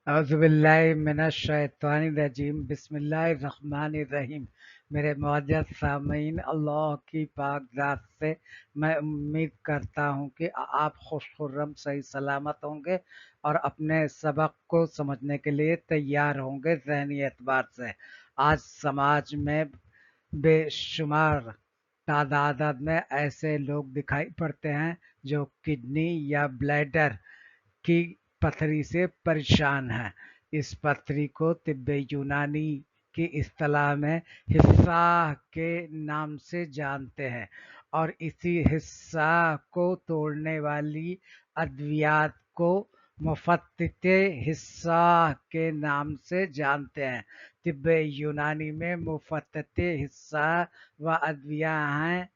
अज़ुबिल्लाहिमिनश्शैतानिर्रजीम बिस्मिल्लाहिर्रहमानिर्रहीम। मेरे मुअज़्ज़ज़ सामीन, अल्लाह की पाक ज़ात से मैं उम्मीद करता हूँ कि आप खुशखुर्रम सही सलामत होंगे और अपने सबक को समझने के लिए तैयार होंगे ज़हनी एतबार से। आज समाज में बेशुमार तादाद में ऐसे लोग दिखाई पड़ते हैं जो किडनी या ब्लैडर की पथरी से परेशान है। इस पथरी को तिब्बे यूनानी की इस्तिलाह में हिस्सा के नाम से जानते हैं और इसी हिस्सा को तोड़ने वाली अद्वियात को मुफत्तिते हिस्सा के नाम से जानते हैं। तिब्बे यूनानी में मुफत्तिते हिस्सा व अद्विया हैं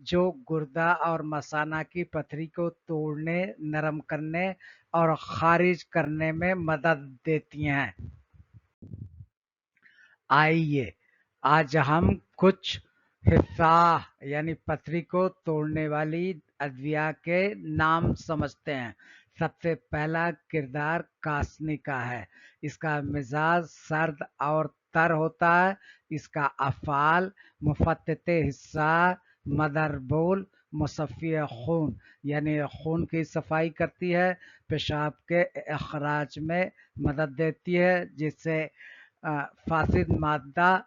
जो गुर्दा और मसाना की पथरी को तोड़ने, नरम करने और खारिज करने में मदद देती हैं। आइए आज हम कुछ हिस्सा यानी पथरी को तोड़ने वाली अद्विया के नाम समझते हैं। सबसे पहला किरदार कासनी का है। इसका मिजाज सर्द और तर होता है। इसका अफ़ाल मुफत्तिते हिस्सा, मदरबोल, मुसफ़्फ़ी खून यानी खून की सफाई करती है, पेशाब के अखराज में मदद देती है जिससे फासिद मादा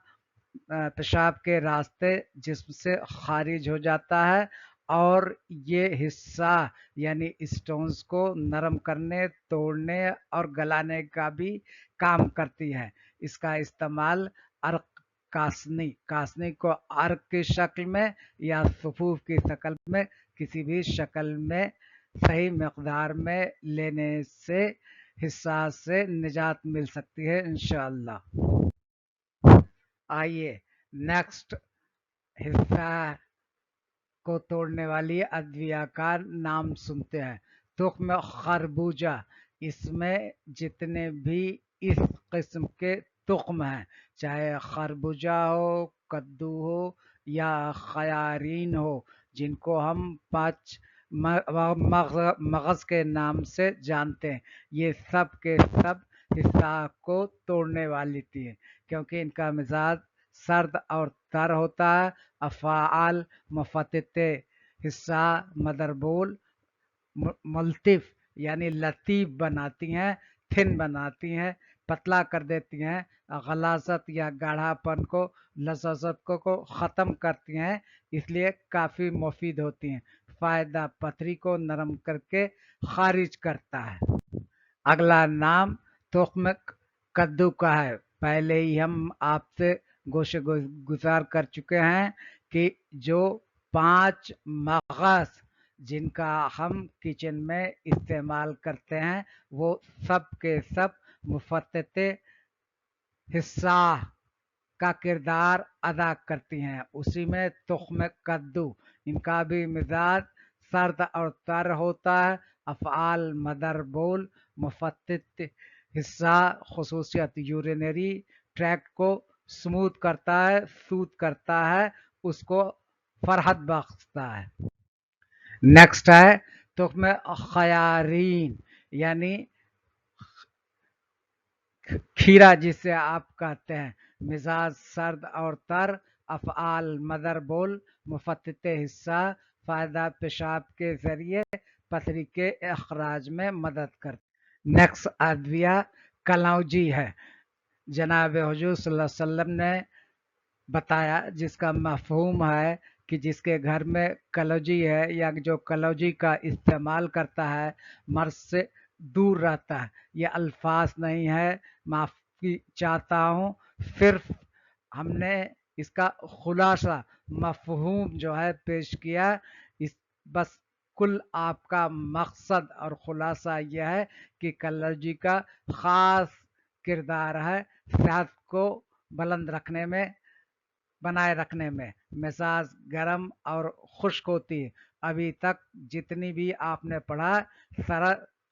पेशाब के रास्ते जिस्म से खारिज हो जाता है और ये हिस्सा यानी स्टोन्स को नरम करने, तोड़ने और गलाने का भी काम करती है। इसका इस्तेमाल अर्क कासनी को अर्क की शक्ल में या सफूफ की शक्ल में किसी भी शक्ल में सही मकदार में लेने से हिस्सा से निजात मिल सकती है इंशाअल्लाह। आइए नेक्स्ट हिस्सा को तोड़ने वाली अद्विया का नाम सुनते हैं। तुख्म खरबूजा। इसमें जितने भी इस किस्म के तुख्म हैं, चाहे खरबूजा हो, कद्दू हो या खयारीन हो, जिनको हम पाँच मगज़ के नाम से जानते हैं, ये सब के सब हिस्सा को तोड़ने वाली थी क्योंकि इनका मिजाज सर्द और तर होता है। अफ़ाल मुफत्तिते हिस्सा, मदरबोल, मुल्तिफ यानी लतीफ़ बनाती हैं, थिन बनाती हैं, पतला कर देती हैं, गलाज़त या गाढ़ापन को, लज़्ज़त को ख़त्म करती हैं, इसलिए काफ़ी मुफीद होती हैं। फ़ायदा पथरी को नरम करके खारिज करता है। अगला नाम तुख्म कद्दू का है। पहले ही हम आपसे गोशे गुजार कर चुके हैं कि जो 5 मगज़ जिनका हम किचन में इस्तेमाल करते हैं वो सब के सब मुफत्तिते हिस्सा का किरदार अदा करती हैं। उसी में तुख्म कद्दू, इनका भी मिजाज सर्द और तर होता है। अफ़आल मदरबोल मुफत्तित हिस्सा, खुसूसियत यूरिनरी ट्रैक्ट को स्मूथ करता है, सूद करता है, उसको फरहत बख्शता है। नेक्स्ट है तुख्म खयारीन यानी खीरा जिसे आप कहते हैं। मिजाज सर्द और तर, अफ़आल मदरबोल मुफत्तिते हिस्सा, फ़ायदा पेशाब के ज़रिए पथरी के अखराज में मदद करता। नेक्स्ट अद्विया कलौजी है। जनाब हुजूर सल्लल्लाहु अलैहि वसल्लम ने बताया जिसका मफ़हूम है कि जिसके घर में कलौजी है या जो कलौजी का इस्तेमाल करता है मर्ज से दूर रहता है। ये अल्फाज नहीं है, माफ़ी चाहता हूँ, सिर्फ हमने इसका खुलासा मफ़हूम जो है पेश किया। इस बस कुल आपका मकसद और खुलासा यह है कि कलौजी का ख़ास किरदार है सेहत को बुलंद रखने में, बनाए रखने में। मिजाज गर्म और खुश्क होती है। अभी तक जितनी भी आपने पढ़ा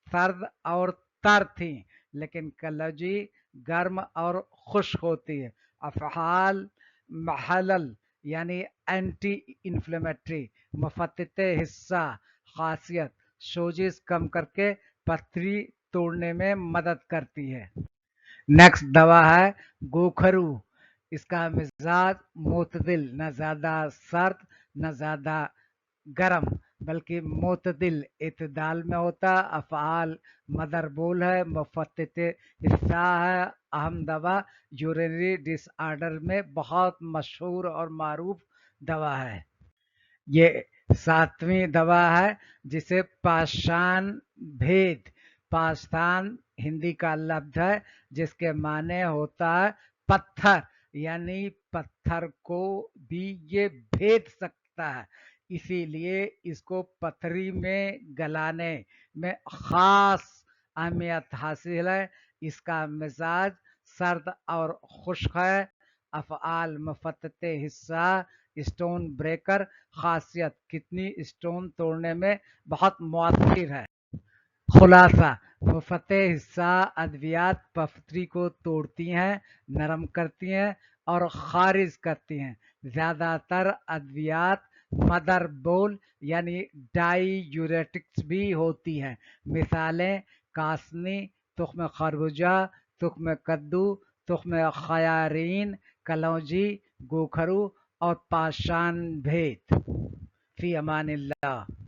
सर्द और तर थी, लेकिन कलौजी गर्म और खुश्क होती है। अफ़हाल महलल यानी एंटी इन्फ्लेमेटरी, मुफत्तिते हिस्सा, खासियत सोजिश कम करके पथरी तोड़ने में मदद करती है। नेक्स्ट दवा है गोखरू। इसका मिजाज मोतदिल, न ज़्यादा सर्द न ज़्यादा गरम, बल्कि मोतदिल इतदाल में होता। अफ़आल मदरबोल है, मुफ़त्तित हिस्सा है। अहम दवा यूरिनरी डिसऑर्डर में बहुत मशहूर और मारूफ दवा है। ये 7वीं दवा है जिसे पाषाण भेद, पाषाण हिंदी का लफ्ज है जिसके माने होता है पत्थर, यानी पत्थर को भी ये भेद सकता है, इसीलिए इसको पथरी में गलाने में खास अहमियत हासिल है। इसका मिजाज सर्द और खुश्क है। अफ़आल मुफ़त्तित हिस्सा स्टोन ब्रेकर, खासियत किडनी स्टोन तोड़ने में बहुत मुअत्तिर है। खुलासा, मुफ़त्तित हिस्सा अद्वियात पथरी को तोड़ती हैं, नरम करती हैं और खारिज करती हैं। ज़्यादातर अद्वियात मदर बोल यानी डाईयूरेटिक्स भी होती हैं। मिसालें कासनी, तुख्म खरबूजा, तुख्म कद्दू, तुख्म खयारीन, कलौजी, गोखरू और पाषाण भेद। फी अमानिल्लाह।